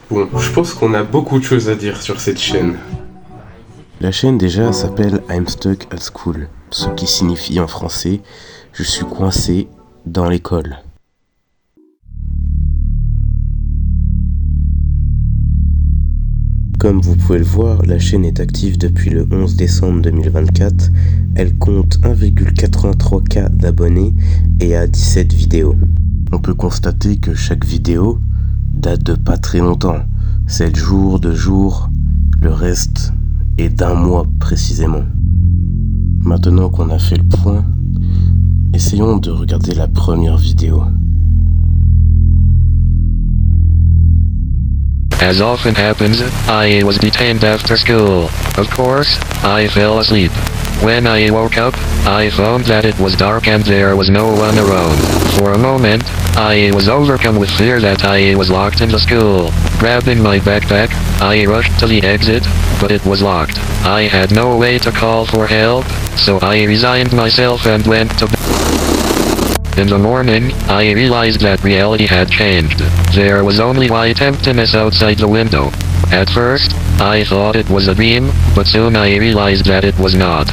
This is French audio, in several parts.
Bon, je pense qu'on a beaucoup de choses à dire sur cette chaîne. La chaîne déjà s'appelle I'm Stuck at School, ce qui signifie en français « Je suis coincé dans l'école ». Comme vous pouvez le voir, la chaîne est active depuis le 11 décembre 2024. Elle compte 1,83K d'abonnés et a 17 vidéos. On peut constater que chaque vidéo date de pas très longtemps, 7 jours, 2 jours, le reste est d'un mois précisément. Maintenant qu'on a fait le point, essayons de regarder la première vidéo. As often happens, I was detained after school. Of course, I fell asleep. When I woke up, I found that it was dark and there was no one around. For a moment, I was overcome with fear that I was locked in the school. Grabbing my backpack, I rushed to the exit, but it was locked. I had no way to call for help, so I resigned myself and went to bed. In the morning, I realized that reality had changed. There was only white emptiness outside the window. At first, I thought it was a dream, but soon I realized that it was not.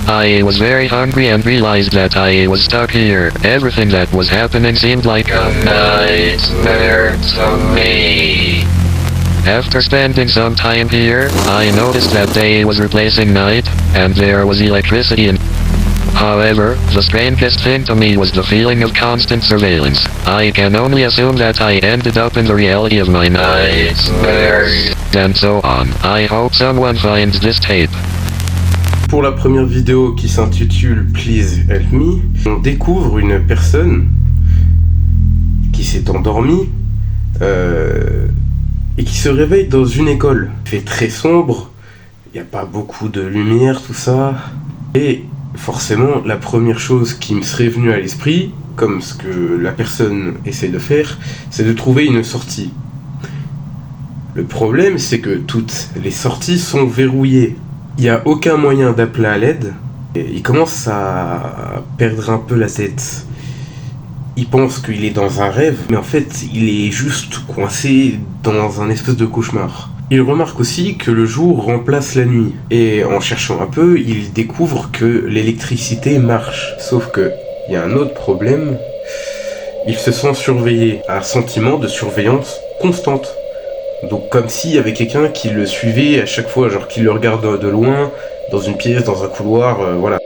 I was very hungry and realized that I was stuck here. Everything that was happening seemed like a nightmare to me. After spending some time here, I noticed that day was replacing night, and there was electricity in. However, the strangest thing to me was the feeling of constant surveillance. I can only assume that I ended up in the reality of my nightmares, and so on. I hope someone finds this tape. Pour la première vidéo qui s'intitule Please Help Me, on découvre une personne qui s'est endormie et qui se réveille dans une école. Il fait très sombre, il n'y a pas beaucoup de lumière, tout ça. Et forcément, la première chose qui me serait venue à l'esprit, comme ce que la personne essaie de faire, c'est de trouver une sortie. Le problème, c'est que toutes les sorties sont verrouillées. Il n'y a aucun moyen d'appeler à l'aide. Et il commence à perdre un peu la tête. Il pense qu'il est dans un rêve, mais en fait, il est juste coincé dans un espèce de cauchemar. Il remarque aussi que le jour remplace la nuit. Et en cherchant un peu, il découvre que l'électricité marche. Sauf que il y a un autre problème. Il se sent surveillé. Un sentiment de surveillance constante. Donc comme s'il y avait quelqu'un qui le suivait à chaque fois, genre qui le regarde de loin, dans une pièce, dans un couloir, voilà.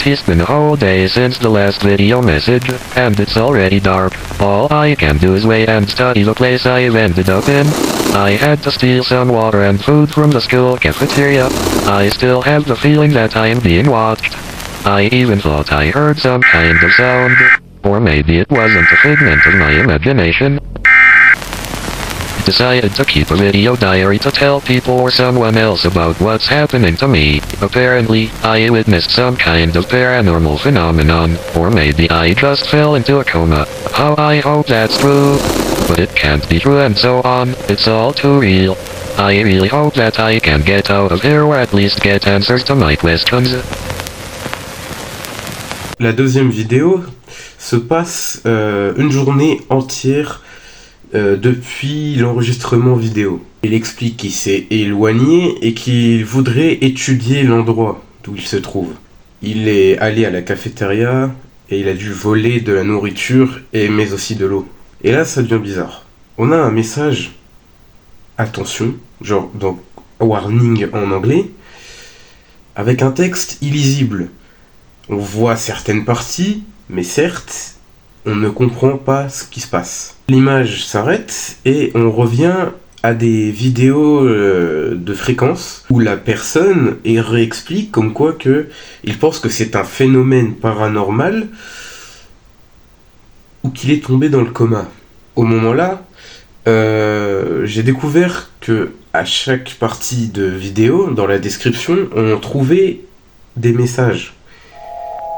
It's been a whole day since the last video message, and it's already dark. All I can do is wait and study the place I've ended up in. I had to steal some water and food from the school cafeteria. I still have the feeling that I am being watched. I even thought I heard some kind of sound. Or maybe it wasn't a figment of my imagination. I decided to keep a video diary to tell people or someone else about what's happening to me. Apparently, I witnessed some kind of paranormal phenomenon, or maybe I just fell into a coma. How I hope that's true. But it can't be true and so on, it's all too real. I really hope that I can get out of here or at least get answers to my questions. La deuxième vidéo se passe une journée entière depuis l'enregistrement vidéo. Il explique qu'il s'est éloigné et qu'il voudrait étudier l'endroit d'où il se trouve. Il est allé à la cafétéria et il a dû voler de la nourriture mais aussi de l'eau. Et là, ça devient bizarre. On a un message, attention, genre donc warning en anglais, avec un texte illisible. On voit certaines parties, mais certes, on ne comprend pas ce qui se passe. L'image s'arrête et on revient à des vidéos de fréquence où la personne réexplique comme quoi que il pense que c'est un phénomène paranormal ou qu'il est tombé dans le coma. Au moment-là, j'ai découvert que à chaque partie de vidéo, dans la description, on trouvait des messages,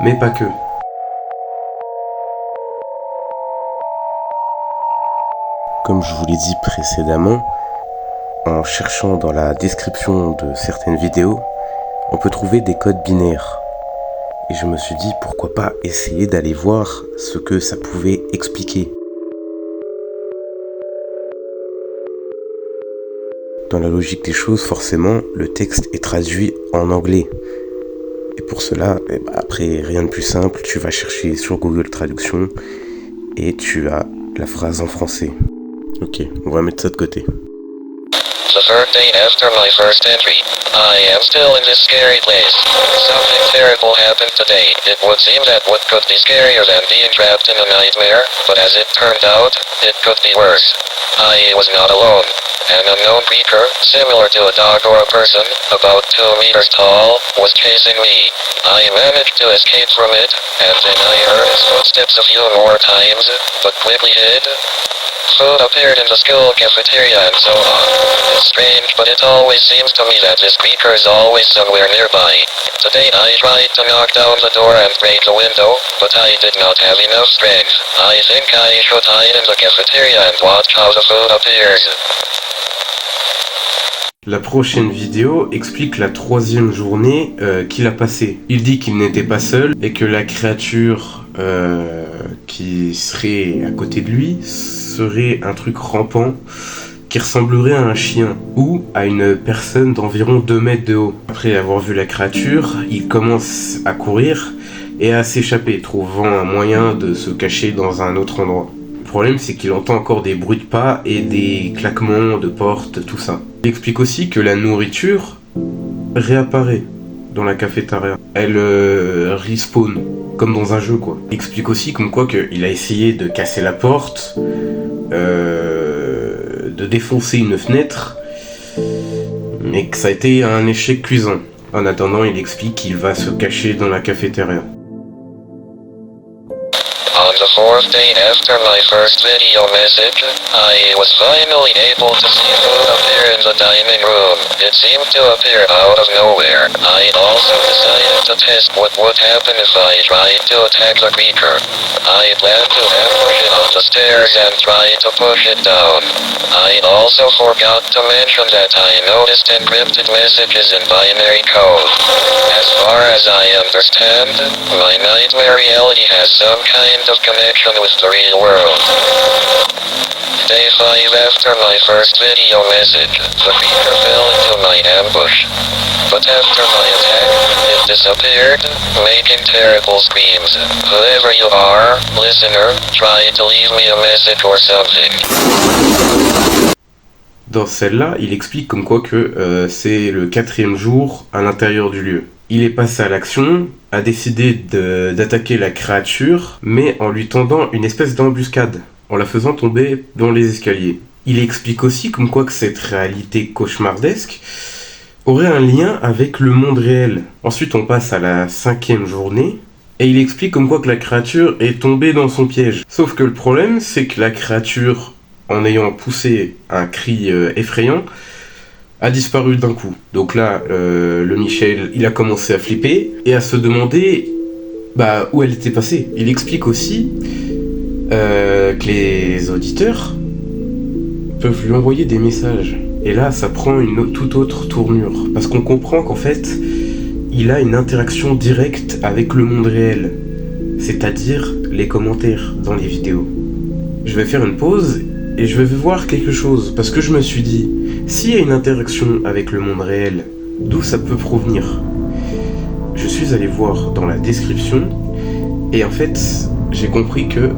mais pas que. Comme je vous l'ai dit précédemment, en cherchant dans la description de certaines vidéos, on peut trouver des codes binaires. et je me suis dit pourquoi pas essayer d'aller voir ce que ça pouvait expliquer. Dans la logique des choses, forcément, le texte est traduit en anglais. Et pour cela, après, rien de plus simple, tu vas chercher sur Google Traduction et tu as la phrase en français. Ok, on va mettre ça de côté. The third day after my first entry, I am still in this scary place. Something terrible happened today. It would seem that what could be scarier than being trapped in a nightmare, but as it turned out, it could be worse. I was not alone. An unknown creature, similar to a dog or a person, about 2 meters tall, was chasing me. I managed to escape from it, and then I heard its footsteps a few more times, but quickly hid. Food appeared in the school cafeteria and so on. It's strange, but it always seems to me that this creature is always somewhere nearby. Today I tried to knock down the door and break the window, but I did not have enough strength. I think I should hide in the cafeteria and watch how the food appears. La prochaine vidéo explique la 3e journée qu'il a passée. Il dit qu'il n'était pas seul et que la créature qui serait à côté de lui serait un truc rampant qui ressemblerait à un chien ou à une personne d'environ 2 mètres de haut. Après avoir vu la créature, il commence à courir et à s'échapper, trouvant un moyen de se cacher dans un autre endroit. Le problème, c'est qu'il entend encore des bruits de pas et des claquements de portes, tout ça. Il explique aussi que la nourriture réapparaît dans la cafétéria. Elle respawn, comme dans un jeu, quoi. Il explique aussi comme quoi qu'il a essayé de casser la porte, de défoncer une fenêtre, mais que ça a été un échec cuisant. En attendant, il explique qu'il va se cacher dans la cafétéria. On the 4th day after my first video message, I was finally able to see food appear in the dining room. It seemed to appear out of nowhere. I also decided to test what would happen if I tried to attack the creature. I planned to ambush it on the stairs and try to push it down. I also forgot to mention that I noticed encrypted messages in binary code. As far as I understand, my nightmare reality has some kind of connection with the real world. Day 5 after my first video message, the creature fell into my ambush. But after my attack, it disappeared, making terrible screams. Whoever you are, listener, try to leave me a message or something. Dans celle-là, il explique comme quoi que c'est le 4e jour à l'intérieur du lieu. Il est passé à l'action, a décidé d'attaquer la créature, mais en lui tendant une espèce d'embuscade, en la faisant tomber dans les escaliers. Il explique aussi comme quoi que cette réalité cauchemardesque aurait un lien avec le monde réel. Ensuite, on passe à la 5e journée, et il explique comme quoi que la créature est tombée dans son piège. Sauf que le problème, c'est que la créature, en ayant poussé un cri effrayant, a disparu d'un coup. Donc là, le Michel, il a commencé à flipper et à se demander où elle était passée. Il explique aussi que les auditeurs peuvent lui envoyer des messages. Et là, ça prend une toute autre tournure. Parce qu'on comprend qu'en fait, il a une interaction directe avec le monde réel. C'est-à-dire les commentaires dans les vidéos. Je vais faire une pause et je vais voir quelque chose. Parce que je me suis dit, s'il y a une interaction avec le monde réel, d'où ça peut provenir? Je suis allé voir dans la description et en fait, j'ai compris que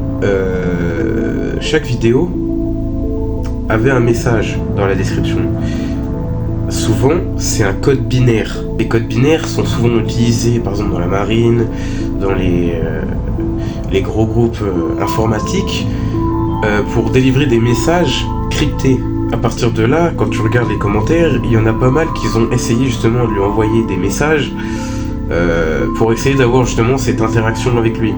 chaque vidéo avait un message dans la description. Souvent, c'est un code binaire. Les codes binaires sont souvent utilisés, par exemple, dans la marine, dans les gros groupes informatiques, pour délivrer des messages cryptés. À partir de là, quand tu regardes les commentaires, il y en a pas mal qui ont essayé justement de lui envoyer des messages pour essayer d'avoir justement cette interaction avec lui.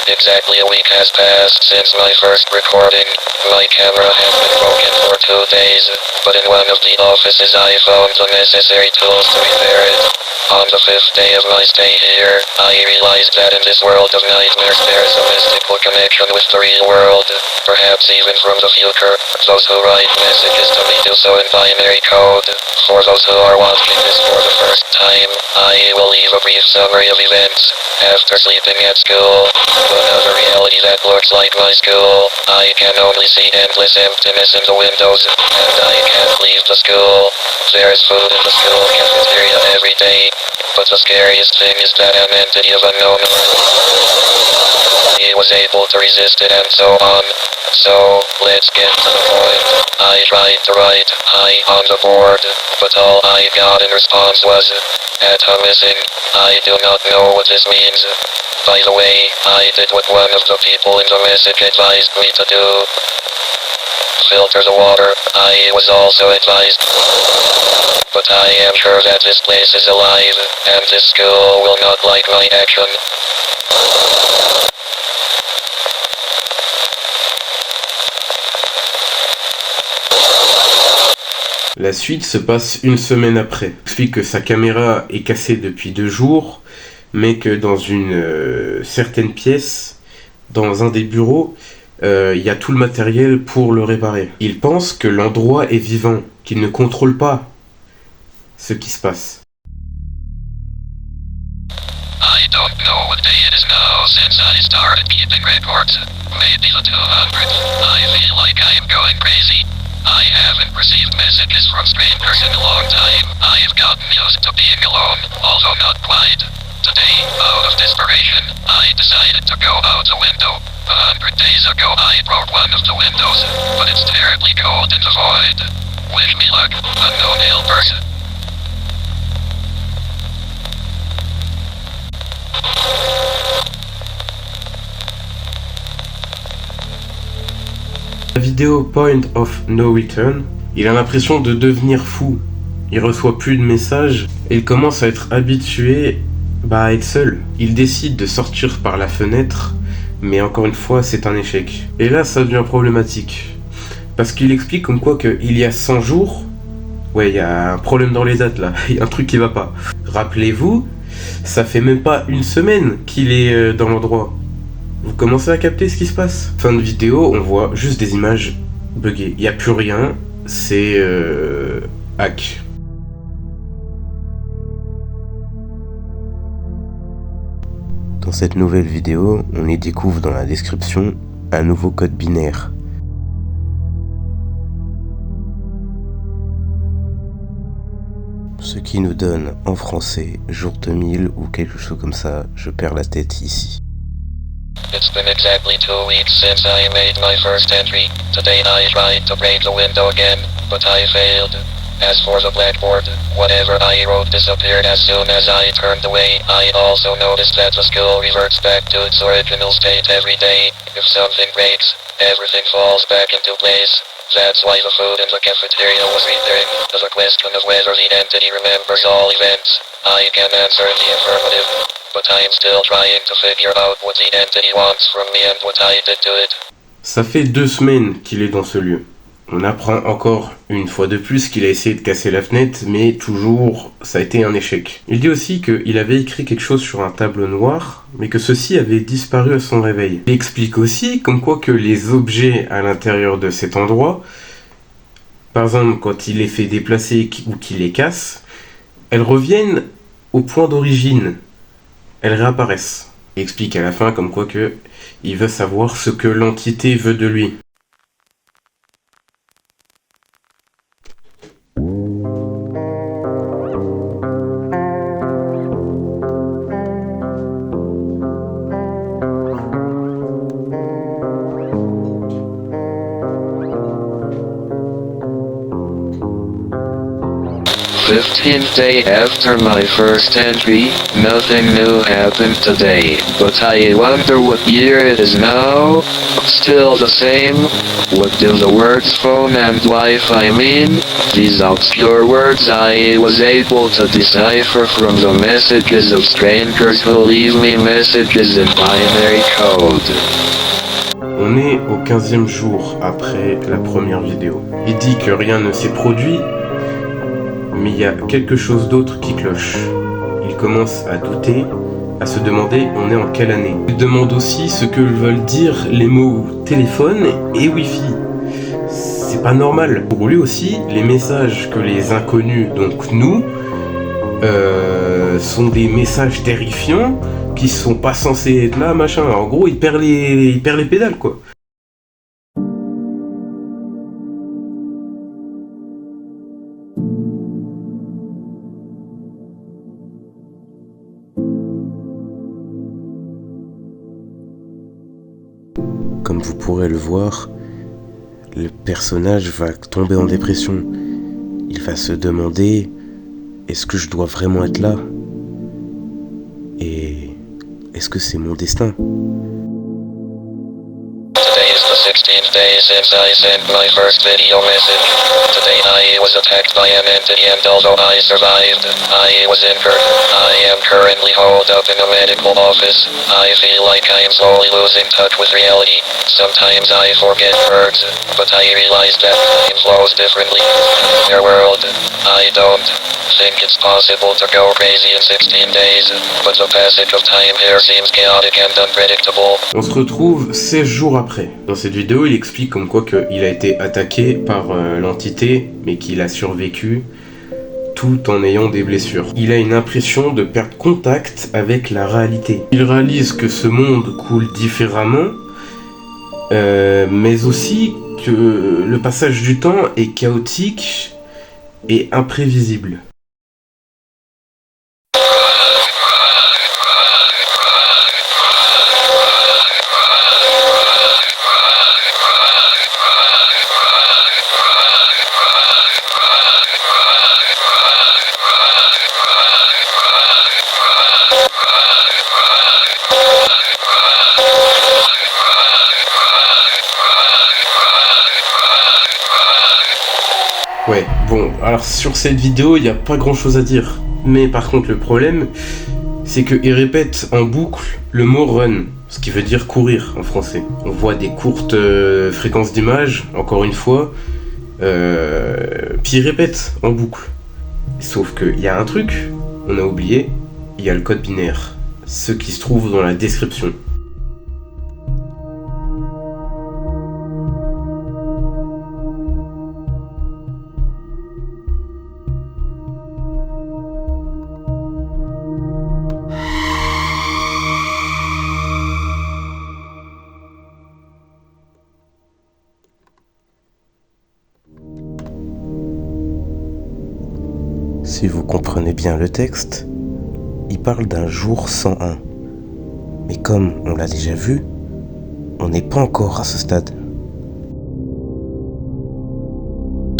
It Exactly a week has passed since my first recording. My camera has been broken for 2 days, but in one of the offices I found the necessary tools to repair it. On the 5th day of my stay here, I realized that in this world of nightmares there is a mystical connection with the real world, perhaps even from the future. Those who write messages to me do so in binary code. For those who are watching this for the first time, I will leave a brief summary of events. After sleeping at school, another reality that looks like my school, I can only see endless emptiness in the windows, and I can't leave the school. There's food in the school cafeteria every day, but the scariest thing is that an entity of unknown. He was able to resist it and so on. So, let's get to the point. I tried to write "hi" on the board, but all I got in response was "at missing." I do not know what this means. By the way, I did what one of the people in the message advised me to do. Filter the water, I was also advised. But I am sure that this place is alive, and this school will not like my action. La suite se passe une semaine après. Il explique que sa caméra est cassée depuis 2 jours, mais que dans une certaine pièce, dans un des bureaux, il y a tout le matériel pour le réparer. Il pense que l'endroit est vivant, qu'il ne contrôle pas ce qui se passe. I don't know what day it is now since I started keeping records. Maybe the 200th. I feel like I am going crazy. I haven't received messages from strangers in a long time. I have gotten used to being alone, although not quite. Today, out of desperation, I decided to go out the window. 100 days ago I broke one of the windows, but it's terribly cold in the void. Wish me luck, unknown helpers. La vidéo Point of No Return, il a l'impression de devenir fou. Il reçoit plus de messages et il commence à être habitué à être seul. Il décide de sortir par la fenêtre, mais encore une fois, c'est un échec. Et là, ça devient problématique. Parce qu'il explique comme quoi qu'il y a 100 jours, ouais, il y a un problème dans les dates là, il y a un truc qui va pas. Rappelez-vous, ça fait même pas une semaine qu'il est dans l'endroit. Vous commencez à capter ce qui se passe. Fin de vidéo, on voit juste des images buggées. Il n'y a plus rien, c'est hack. Dans cette nouvelle vidéo, on y découvre dans la description un nouveau code binaire. Ce qui nous donne en français jour 2000 ou quelque chose comme ça, je perds la tête ici. It's been exactly 2 weeks since I made my first entry. Today I tried to break the window again, but I failed. As for the blackboard, whatever I wrote disappeared as soon as I turned away. I also noticed that the school reverts back to its original state every day. If something breaks, everything falls back into place. That's why the food in the cafeteria was repaired. The question of whether the entity remembers all events, I can answer in the affirmative. But I'm still trying to figure out what the entity wants from me and what I did to it. Ça fait 2 semaines qu'il est dans ce lieu. On apprend encore une fois de plus qu'il a essayé de casser la fenêtre, mais toujours, ça a été un échec. Il dit aussi qu'il avait écrit quelque chose sur un tableau noir, mais que ceci avait disparu à son réveil. Il explique aussi comme quoi que les objets à l'intérieur de cet endroit, par exemple quand il les fait déplacer ou qu'il les casse, elles reviennent au point d'origine. Elles réapparaissent. Il explique à la fin comme quoi que il veut savoir ce que l'entité veut de lui. 15th day after my first entry, nothing new happened today. But I wonder what year it is now? Still the same? What do the words phone and Wi-Fi mean? These obscure words I was able to decipher from the messages of strangers who leave me messages in binary code. On est au 15e jour après la première vidéo. Il dit que rien ne s'est produit, mais il y a quelque chose d'autre qui cloche. Il commence à douter, à se demander on est en quelle année. Il demande aussi ce que veulent dire les mots téléphone et Wi-Fi. C'est pas normal. Pour lui aussi, les messages que les inconnus, donc nous, sont des messages terrifiants qui sont pas censés être là, machin. En gros, il perd les pédales, quoi. Comme vous pourrez le voir, le personnage va tomber en dépression. Il va se demander, est-ce que je dois vraiment être là? Et est-ce que c'est mon destin? Today is the 16th day since I sent my first video message. Today I was attacked by an entity and although I survived, I was injured. I am currently holed up in a medical office. I feel like I am slowly losing touch with reality. Sometimes I forget words, but I realize that time flows differently. In their world, I don't think it's possible to go crazy in 16 days, but the passage of time here seems chaotic and unpredictable. On se retrouve 16 jours après. Dans cette vidéo, il explique comme quoi qu'il a été attaqué par l'entité, mais qu'il a survécu tout en ayant des blessures. Il a une impression de perdre contact avec la réalité. Il réalise que ce monde coule différemment, mais aussi que le passage du temps est chaotique et imprévisible. Ouais, bon, alors sur cette vidéo, il n'y a pas grand chose à dire. Mais par contre, le problème, c'est qu'il répète en boucle le mot run, ce qui veut dire courir en français. On voit des courtes fréquences d'image, encore une fois, puis il répète en boucle. Sauf qu'il y a un truc, on a oublié, il y a le code binaire, ce qui se trouve dans la description. Si vous comprenez bien le texte, il parle d'un jour 101. Mais comme on l'a déjà vu, on n'est pas encore à ce stade.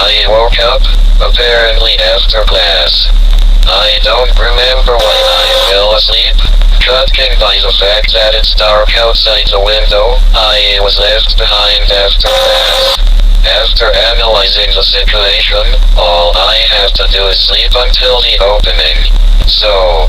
I woke up, apparently after class. I don't remember when I fell asleep, judging by the fact that it's dark outside the window. I was left behind after class. After analyzing the situation, all I have to do is sleep until the opening. So,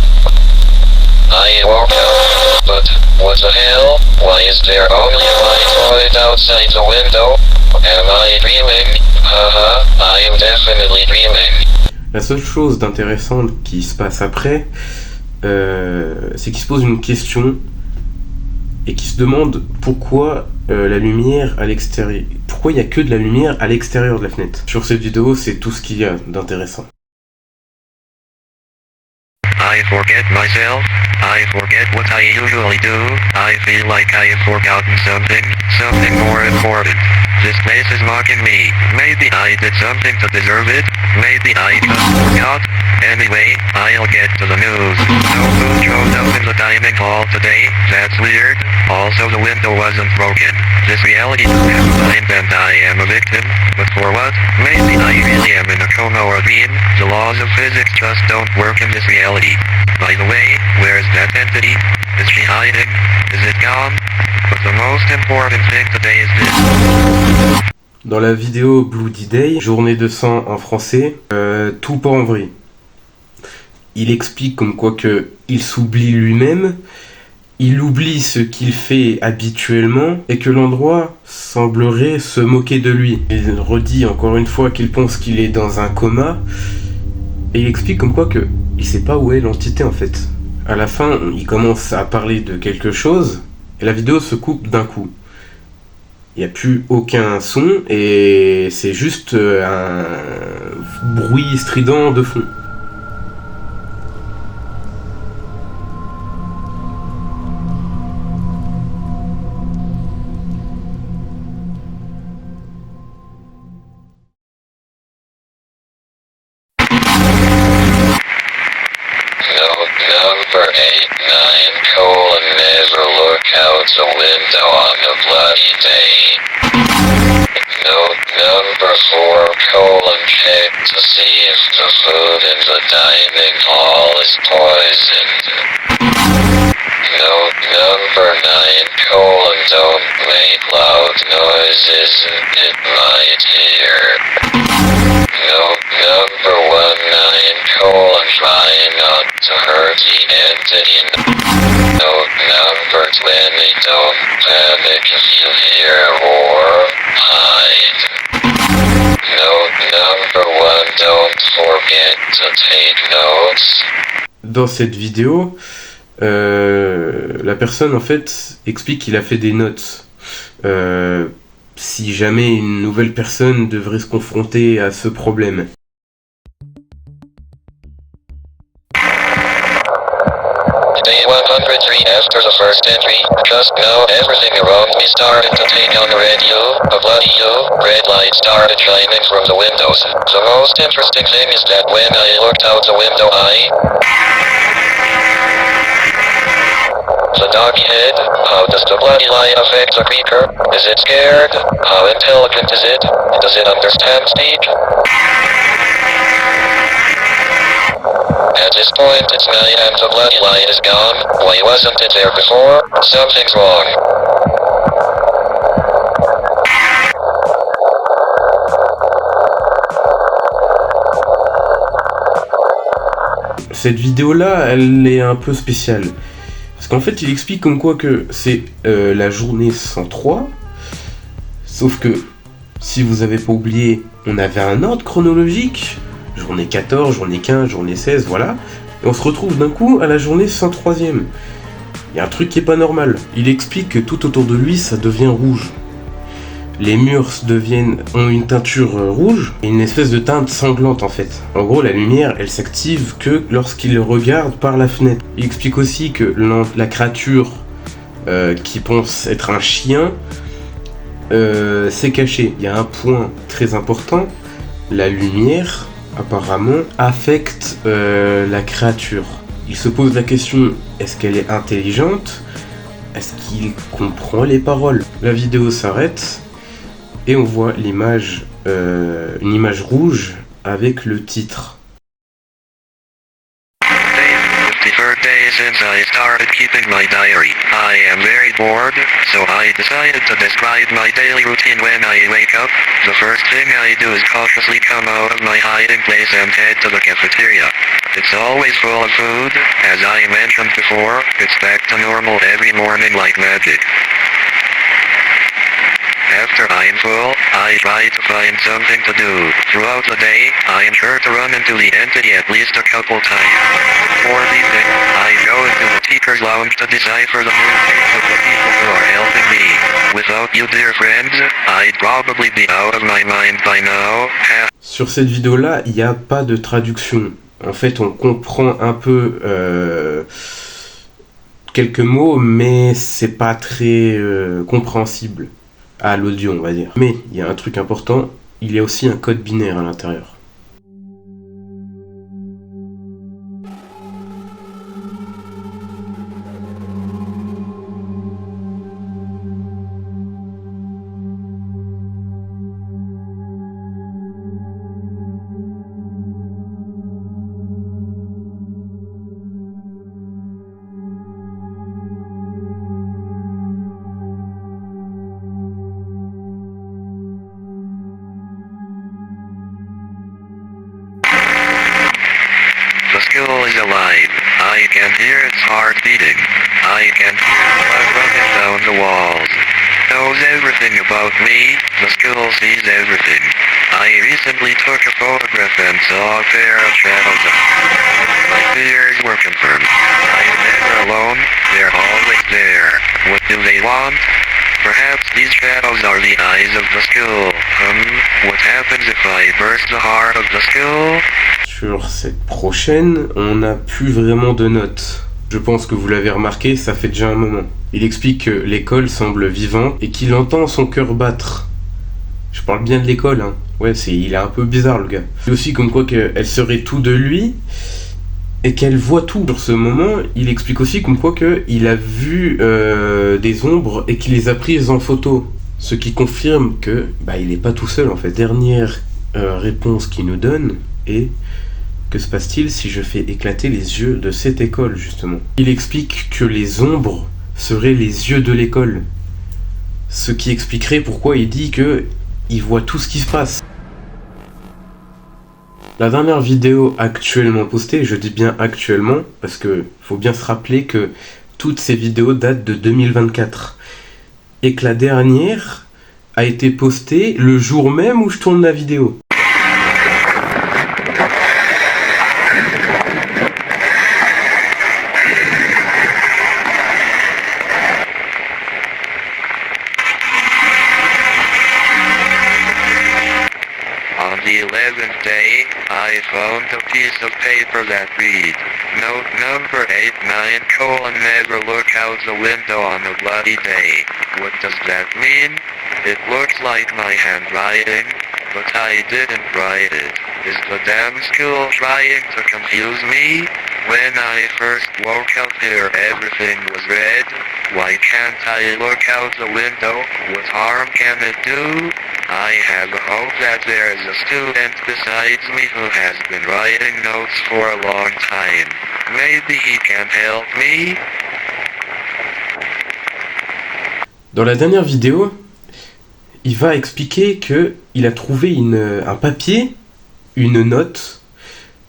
I woke up, but what the hell? Why is there only a white void outside the window? Am I dreaming? Haha, I am definitely dreaming. La seule chose d'intéressante qui se passe après, c'est qu'il se pose une question et qu'il se demande pourquoi la lumière à l'extérieur, pourquoi il n'y a que de la lumière à l'extérieur de la fenêtre. Sur cette vidéo, c'est tout ce qu'il y a d'intéressant. I forget myself. I forget what I usually do. I feel like I have forgotten something more important. This place is mocking me. Maybe I did something to deserve it. Maybe I just forgot. Anyway, I'll get to the news. No food showed up in the dining hall today. That's weird. Also, the window wasn't broken. This reality doesn't have a mind and I am a victim. But for what? Maybe I really am in a coma or a dream. The laws of physics just don't work in this reality. By the way, where's that entity? Is she hiding? Is it gone? But the most important thing today is this. Dans la vidéo Bloody Day, journée de sang en français, tout part en vrille. Il explique comme quoi que il s'oublie lui-même, il oublie ce qu'il fait habituellement et que l'endroit semblerait se moquer de lui. Il redit encore une fois qu'il pense qu'il est dans un coma et il explique comme quoi que il sait pas où est l'entité en fait. À la fin, il commence à parler de quelque chose et la vidéo se coupe d'un coup. Il n'y a plus aucun son et c'est juste un bruit strident de fond. Number 89, never look out the window on a bloody day. Note number 4, check to see if the food in the dining hall is poisoned. Note number 9, don't make loud noises, it might hear. Note number 19, try not to hurt the entity. Note number 20, don't panic if you hear or hide. Note number 1, don't forget to take notes. Dans cette vidéo, la personne en fait explique qu'il a fait des notes. Si jamais une nouvelle personne devrait se confronter à ce problème. Day 103 after the first entry, just now everything around me started to take on a red hue, a bloody hue, red light started shining from the windows. The most interesting thing is that when I looked out the window the doggy head, how does the bloody light affect the creature? Is it scared? How intelligent is it? Does it understand speech? At this point it's night and the bloody light is gone. Why wasn't it there before? Something's wrong. Cette vidéo-là, elle est un peu spéciale. Parce qu'en fait, il explique comme quoi que c'est la journée 103. Sauf que, si vous avez pas oublié, on avait un ordre chronologique. Journée 14, journée 15, journée 16, voilà. Et on se retrouve d'un coup à la journée 103e. Il y a un truc qui est pas normal. Il explique que tout autour de lui, ça devient rouge. Les murs ont une teinture rouge et une espèce de teinte sanglante en fait. En gros, la lumière, elle s'active que lorsqu'il regarde par la fenêtre. Il explique aussi que la créature qui pense être un chien s'est cachée. Il y a un point très important, la lumière apparemment affecte la créature. Il se pose la question, est-ce qu'elle est intelligente? Est-ce qu'il comprend les paroles? La vidéo s'arrête. Et on voit l'image, une image rouge avec le titre. Day since I started keeping my diary. I am very bored, so I decided to describe my daily routine when I wake up. The first thing I do is cautiously come out of my hiding place and head to the cafeteria. It's always full of food. As I mentioned before, it's back to normal every morning like magic. After I'm full, I try to find something to do. Throughout the day, I am sure to run into the entity at least a couple times. For these things, I go into the teacher's lounge to decipher the movements of the people who are helping me. Without you, dear friends, I'd probably be out of my mind by now. Sur cette vidéo-là, il n'y a pas de traduction. En fait, on comprend un peu quelques mots, mais c'est pas très compréhensible à l'audio, on va dire. Mais il y a un truc important, il y a aussi un code binaire à l'intérieur. school is alive. I can hear its heart beating. I can hear blood running down the walls. Knows everything about me, the school sees everything. I recently took a photograph and saw a pair of shadows. My fears were confirmed. I am never alone, they're always there. What do they want? Perhaps these shadows are the eyes of the school. What happens if I burst the heart of the school? Sur cette prochaine, on n'a plus vraiment de notes. Je pense que vous l'avez remarqué, ça fait déjà un moment. Il explique que l'école semble vivante et qu'il entend son cœur battre. Je parle bien de l'école, hein. Ouais, il est un peu bizarre le gars. Et aussi comme quoi qu'elle serait tout de lui et qu'elle voit tout. Sur ce moment, il explique aussi comme quoi qu'il a vu des ombres et qu'il les a prises en photo. Ce qui confirme que il n'est pas tout seul en fait. Dernière réponse qu'il nous donne est: que se passe-t-il si je fais éclater les yeux de cette école justement? Il explique que les ombres seraient les yeux de l'école. Ce qui expliquerait pourquoi il dit que il voit tout ce qui se passe. La dernière vidéo actuellement postée, je dis bien actuellement, parce que faut bien se rappeler que toutes ces vidéos datent de 2024. Et que la dernière a été postée le jour même où je tourne la vidéo. On the 11th day, I found a piece of paper that read, note number 89: never look out the window on a bloody day. What does that mean? It looks like my handwriting, but I didn't write it. Is the damn school trying to confuse me? When I first woke up here everything was red. Why can't I look out the window? What harm can it do? I have a hope that there is a student besides me who has been writing notes for a long time. Maybe he can help me? Dans la dernière vidéo, il va expliquer que il a trouvé un papier, une note,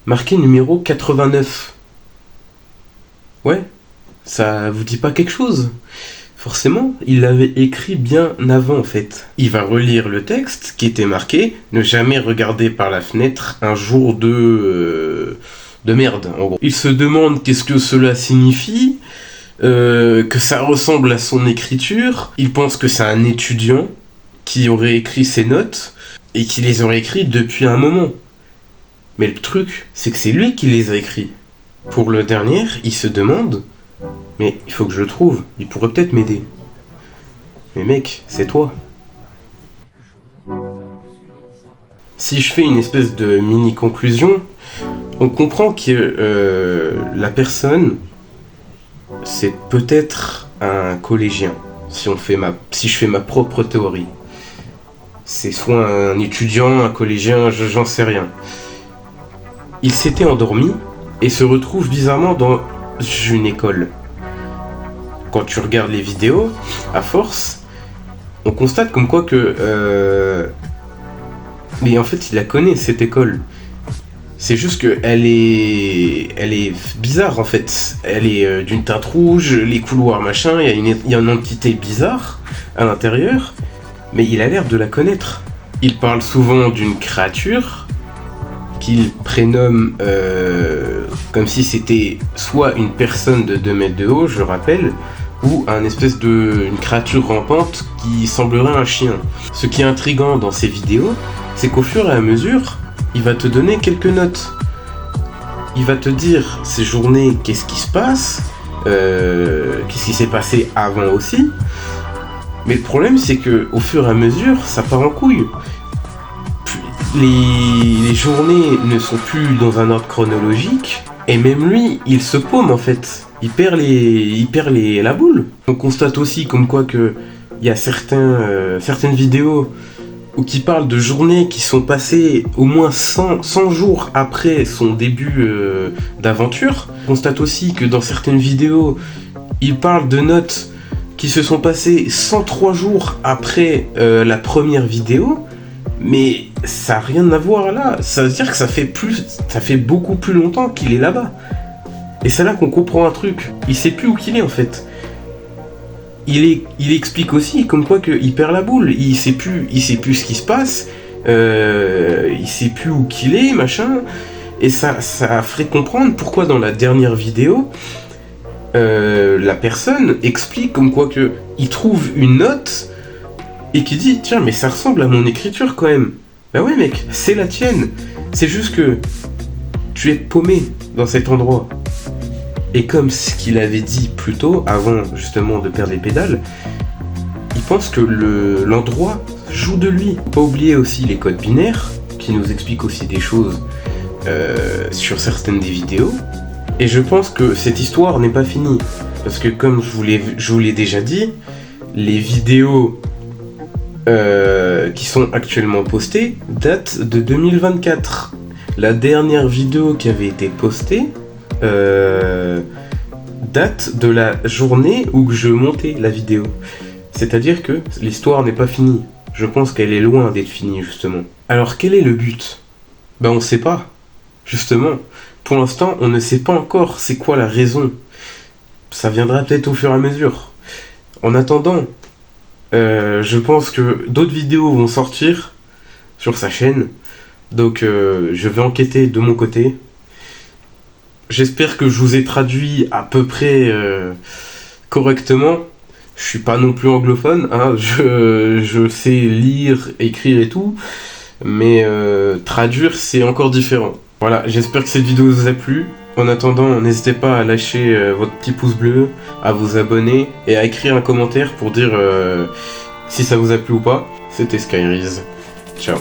marquée numéro 89. Ouais, ça vous dit pas quelque chose? Forcément, il l'avait écrit bien avant en fait. Il va relire le texte qui était marqué « Ne jamais regarder par la fenêtre un jour de merde » en gros. Il se demande qu'est-ce que cela signifie, que ça ressemble à son écriture. Il pense que c'est un étudiant qui aurait écrit ces notes et qui les aurait écrites depuis un moment. Mais le truc, c'est que c'est lui qui les a écrits. Pour le dernier, il se demande: mais il faut que je le trouve, il pourrait peut-être m'aider. Mais mec, c'est toi. Si je fais une espèce de mini-conclusion, on comprend que la personne, c'est peut-être un collégien, si je fais ma propre théorie. C'est soit un étudiant, un collégien, j'en sais rien. Il s'était endormi et se retrouve bizarrement dans une école. Quand tu regardes les vidéos, à force, on constate comme quoi que... Mais en fait, il la connaît, cette école. C'est juste qu'elle est bizarre, en fait. Elle est d'une teinte rouge, les couloirs, machin, il y a une entité bizarre à l'intérieur, mais il a l'air de la connaître. Il parle souvent d'une créature qu'il prénomme comme si c'était soit une personne de 2 mètres de haut, je rappelle, ou une créature rampante qui semblerait un chien. Ce qui est intriguant dans ces vidéos, c'est qu'au fur et à mesure, il va te donner quelques notes. Il va te dire ces journées, qu'est-ce qui se passe, qu'est-ce qui s'est passé avant aussi. Mais le problème, c'est que au fur et à mesure, ça part en couille. Les journées ne sont plus dans un ordre chronologique, et même lui, il se paume en fait. Il perd la boule. On constate aussi comme quoi que il y a certaines vidéos qui parlent de journées qui sont passées au moins 100 jours après son début d'aventure. On constate aussi que dans certaines vidéos, il parle de notes qui se sont passées 103 jours après la première vidéo. Mais ça a rien à voir là. Ça veut dire que ça fait beaucoup plus longtemps qu'il est là-bas. Et c'est là qu'on comprend un truc. Il sait plus où qu'il est en fait. Il explique aussi comme quoi qu'il perd la boule. Il sait plus ce qui se passe. Il sait plus où qu'il est, machin. Et ça ferait comprendre pourquoi dans la dernière vidéo, la personne explique comme quoi que il trouve une note et qui dit tiens mais ça ressemble à mon écriture quand même. Bah ouais mec, c'est la tienne. C'est juste que tu es paumé dans cet endroit. Et comme ce qu'il avait dit plus tôt, avant justement de perdre les pédales, il pense que l'endroit joue de lui. Faut pas oublier aussi les codes binaires, qui nous expliquent aussi des choses sur certaines des vidéos. Et je pense que cette histoire n'est pas finie. Parce que comme je vous l'ai déjà dit, les vidéos qui sont actuellement postées datent de 2024. La dernière vidéo qui avait été postée date de la journée où je montais la vidéo. C'est-à-dire que l'histoire n'est pas finie. Je pense qu'elle est loin d'être finie, justement. Alors, quel est le but ? Ben, on sait pas. Justement. Pour l'instant, on ne sait pas encore c'est quoi la raison. Ça viendra peut-être au fur et à mesure. En attendant, je pense que d'autres vidéos vont sortir sur sa chaîne. Donc, je vais enquêter de mon côté. J'espère que je vous ai traduit à peu près correctement. Je suis pas non plus anglophone, hein. Je sais lire, écrire et tout, mais traduire c'est encore différent. Voilà, j'espère que cette vidéo vous a plu. En attendant, n'hésitez pas à lâcher votre petit pouce bleu, à vous abonner et à écrire un commentaire pour dire si ça vous a plu ou pas. C'était Skyriz. Ciao.